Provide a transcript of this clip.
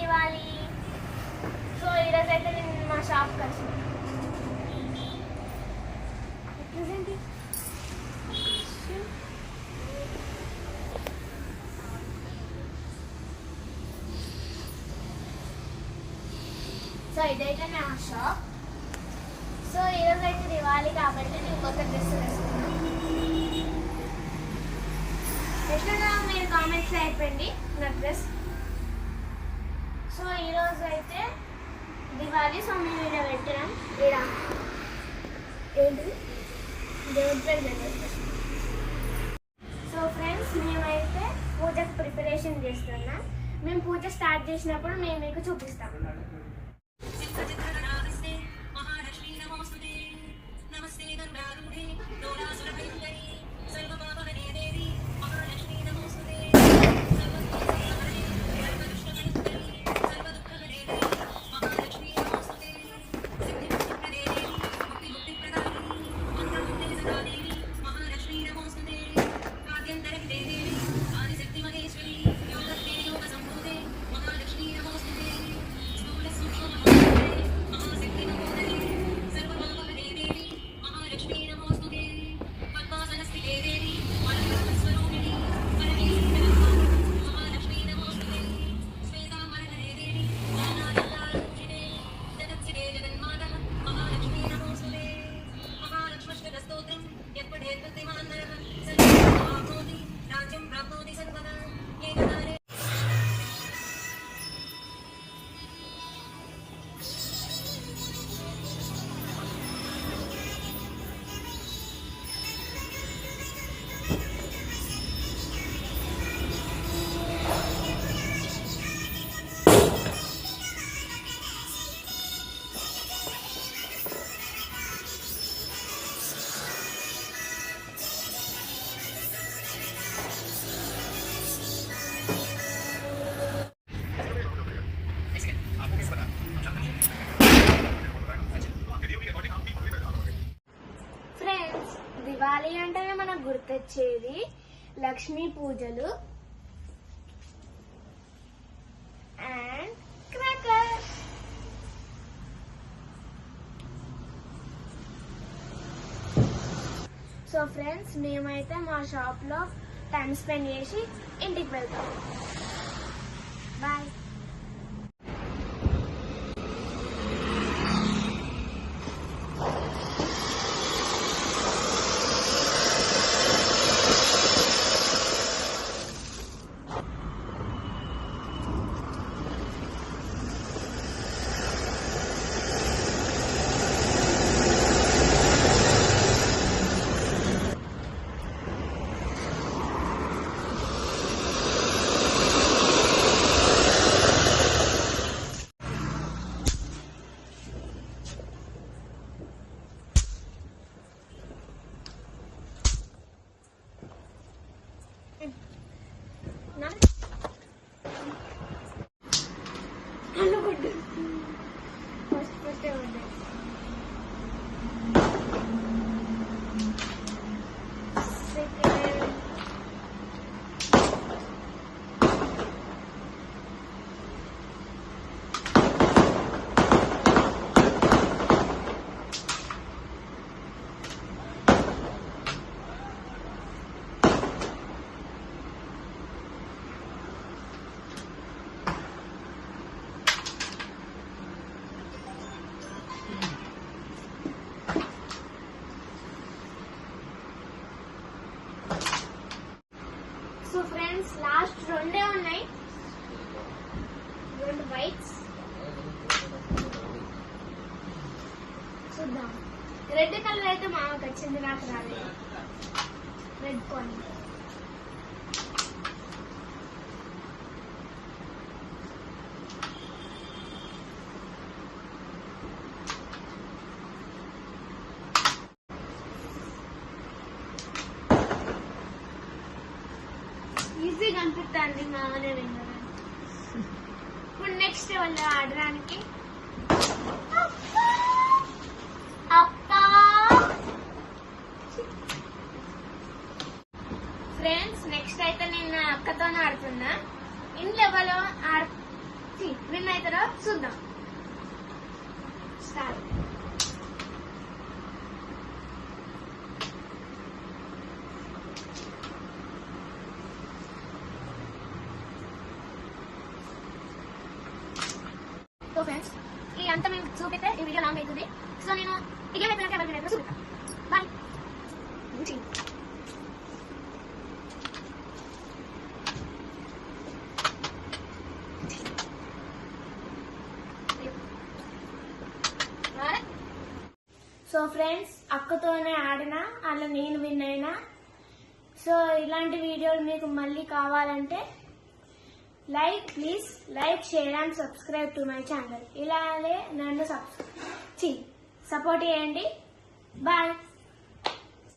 Diwali. So ఈరోజు అయితే నేను మా షాప్కి వచ్చాను. సో ఇదైతే నా షాప్. సో ఈరోజు అయితే దివాలి కాబట్టి నేను కొత్త డ్రెస్ వేసుకున్నాను. ఎట్లా మీరు కామెంట్స్ అయిపోయింది నా డ్రెస్. సో ఈరోజు అయితే దివాలి. సో మేము ఇలా పెట్టినాం. ఇలా ఏంటి దేవుడి పేరు పెట్టాం. సో ఫ్రెండ్స్ మేమైతే పూజకు ప్రిపరేషన్ చేస్తున్నాం. మేము పూజ స్టార్ట్ చేసినప్పుడు మేము మీకు చూపిస్తాం. దివాలి అంటేనే మనకు గుర్తొచ్చేది లక్ష్మీ పూజలు అండ్ క్రాకర్స్. సో ఫ్రెండ్స్ మేమైతే మా షాప్లో టైం స్పెండ్ చేసి ఇంటికి వెళ్తాం. బాయ్. సో ఫ్రెండ్స్ లాస్ట్ రెండే ఉన్నాయి, 2 వైట్స్. చూద్దాం. రెడ్ కలర్ అయితే మామకు వచ్చింది, నాకు రాలేదు. రెడ్ కొని ఈజీగా అనిపిస్తుంది మామనే. ఇప్పుడు నెక్స్ట్ వాళ్ళు ఆడడానికి ఫ్రెండ్స్ నెక్స్ట్ అయితే నేను అక్కతోనే ఆడుతున్నా. ఇంట్లో ఎవరో విన్ అవుతారో చూద్దాం. స్టార్ట్. సో ఫ్రెండ్స్ ఈ అంతా మేము చూపిస్తే ఈ వీడియో లాంగ్ అవుతుంది. సో నేను ఈ గేమ్ అయిపోయినాక ఎవరికి అయితే చూపిస్తాను. బాయ్. సో ఫ్రెండ్స్ అక్కతోనే ఆడినా, అలా నేను విన్ అయినా. సో ఇలాంటి వీడియోలు మీకు మళ్ళీ కావాలంటే please like, share and subscribe to my channel. ఇలాగే నన్ను సపోర్ట్ చేయండి. బాయ్.